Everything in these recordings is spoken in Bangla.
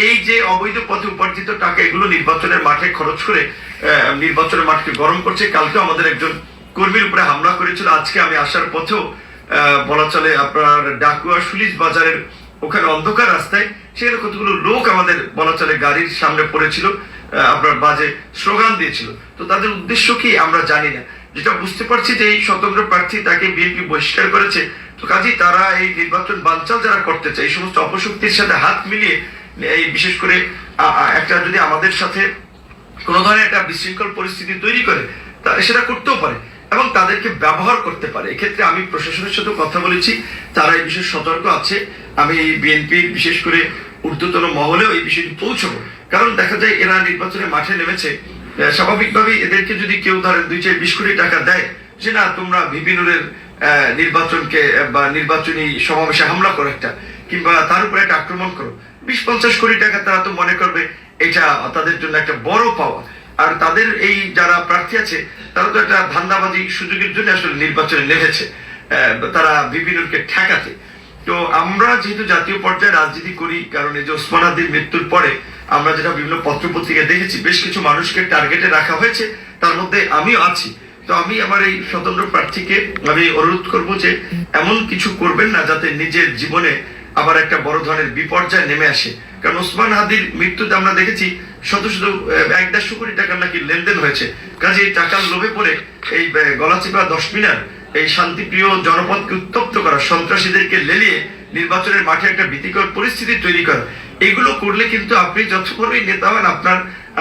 এই যে অবৈধ পথে উপার্জিত টাকা এগুলো নির্বাচনের মাঠে খরচ করে নির্বাচনের মাঠকে গরম করছে। কালকে আমাদের একজন কর্মীর উপরে হামলা করেছিল। আজকে আমি আসার পথেও বলা চলে আপনার ডাকুয়া সুলিশ বাজারের ওখানে অন্ধকার রাস্তায় সেখানে কতগুলো লোক আমাদের বলা চলে গাড়ির সামনে পড়েছিল, আপনার বাজে স্লোগান দিয়েছিল। তো তাদের উদ্দেশ্য কি আমরা জানি না। যেটা বুঝতে পারছি যে এই স্বতন্ত্র প্রার্থী তাকে বিএনপি বহিষ্কার করেছে, তো কাজেই তারা এই নির্বাচন বানচাল যারা করতে চায় এই সমস্ত অপশক্তির সাথে হাত মিলিয়ে এই বিশেষ করে একটা যদি আমাদের সাথে কোনো ধরনের একটা বিশৃঙ্খল পরিস্থিতি তৈরি করে সেটা করতেও পারে এবং তাদেরকে ব্যবহার করতে পারে। এক্ষেত্রে আমি প্রশাসনের সাথে কথা বলেছি, তারা এই বিষয়ে সতর্ক আছে। আমি বিএনপির বিশেষ করে ঊর্ধ্বতন মহলেও এই বিষয়টি পৌঁছবো, কারণ দেখা যায় এরা নির্বাচনের মাঠে নেমেছে, স্বাভাবিকভাবেই এদেরকে যদি কেউ ধরেন 2-20 কোটি টাকা দেয় যে না তোমরা ভিপি নুরের নির্বাচনকে বা নির্বাচনী সমাবেশে হামলা করো একটা, কিংবা তার উপরে একটা আক্রমণ করো, 20-50 কোটি টাকা তারা তো মনে করবে এটা তাদের জন্য একটা বড় পাওয়া। আর তাদের এই যারা প্রার্থী আছে তারা তো একটা ধান্দাবাজি সুযোগের জন্য আসলে নির্বাচনে নেমেছে, তারা ভিপি নুরকে ঠেকাতে। তো আমরা যেহেতু জাতীয় পর্যায়ে রাজনীতি করি, কারণ এই যে ওসমান হাদির মৃত্যুর পরে আমরা যেটা বিভিন্ন পত্রপত্রিকায় দেখেছি বেশ কিছু মানুষকে টার্গেটে রাখা হয়েছে, তার মধ্যে আমিও আছি। তো আমি আমার এই স্বতন্ত্র প্রার্থীকে আমি অনুরোধ করব যে এমন কিছু করবেন না যাতে নিজের জীবনে আবার একটা বড় ধরনের বিপর্যয় নেমে আসে। কারণ ওসমান হাদির মৃত্যুতে আমরা দেখেছি শত শত 1-1.5 কোটি টাকার নাকি লেনদেন হয়েছে। কাজে এই টাকার লোভে পড়ে এই গলাচিপা 10 মিনার এই শান্তিপ্রিয় জনপদকে উত্তপ্ত করা, সন্ত্রাসীদেরকে লেলিয়ে নির্বাচনের মাঠে একটা ভীতিকর পরিস্থিতি তৈরি করা, এগুলো করলে কিন্তু আপনি যত বড়ই নেতা হন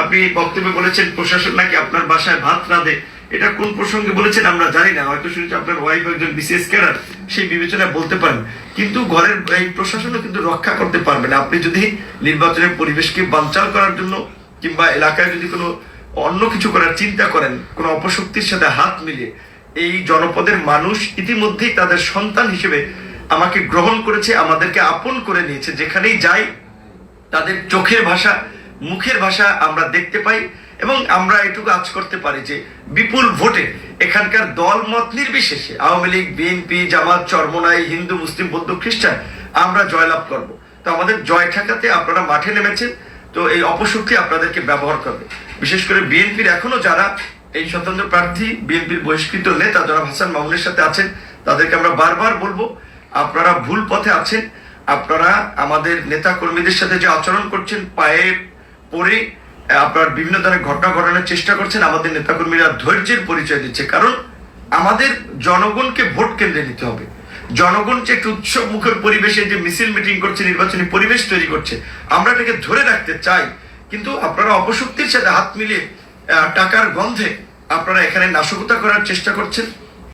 আপনি বক্তব্যে বলেছেন প্রশাসন নাকি আপনার বাসায় ভাত রাঁধে, এটা কোন প্রসঙ্গে বলেছেন আমরা জানি না, হয়তো শুনেছি আপনার ওয়াইফ একজন বিসিএস ক্যাডার, সেই বিবেচনায় বলতে পারেন, কিন্তু ঘরের এই প্রশাসনও কিন্তু রক্ষা করতে পারবে না আপনি যদি নির্বাচনের পরিবেশকে বানচাল করার জন্য কিংবা এলাকায় যদি কোনো অন্য কিছু করার চিন্তা করেন, কোনো অপশক্তির সাথে হাত মিলিয়ে। এই জনপদের মানুষ ইতিমধ্যেই তাদের সন্তান হিসেবে আমাকে গ্রহণ করেছে, আমাদেরকে আপন করে নিয়েছে। যেখানেই যাই তাদের চোখের ভাষা, মুখের ভাষা আমরা দেখতে পাই এবং আমরা এটুকু আজ করতে পারি যে বিপুল ভোটে এখানকার দল মত নির্বিশেষে আওয়ামী লীগ, বিএনপি, জামাত, চরমোনাই, হিন্দু, মুসলিম, বৌদ্ধ, খ্রিস্টান আমরা জয়লাভ করব। তো আমাদের জয় ঠেকাতে আপনারা মাঠে নেমেছেন, তো এই অপশক্তি আপনাদেরকে ব্যবহার করবে। বিশেষ করে বিএনপির এখনো যারা এই স্বতন্ত্র প্রার্থী বিএনপির বহিষ্কৃত নেতা জনাব হাসান মামুনের সাথে আছেন, তাদেরকে আমরা বারবার বলবো আপনারা ভুল পথে আছেন। আপনারা আমাদের নেতা কর্মীদের সাথে যে আচরণ করছেন, পায়ে পড়ে আপনার বিভিন্ন ধরনের ঘটনা ঘটানোর চেষ্টা করছেন, আমাদের নেতাকর্মীরা ধৈর্যের পরিচয় দিচ্ছে। কারণ আমাদের জনগণকে ভোট কেন্দ্রে নিতে হবে। জনগণ যে একটি উৎসব মুখের পরিবেশে যে মিছিল মিটিং করছে, নির্বাচনী পরিবেশ তৈরি করছে, আমরা এটাকে ধরে রাখতে চাই। কিন্তু আপনারা অপশক্তির সাথে হাত মিলিয়ে টাকার গন্ধে আপনারা এখানে নাশকতা করার চেষ্টা করছেন।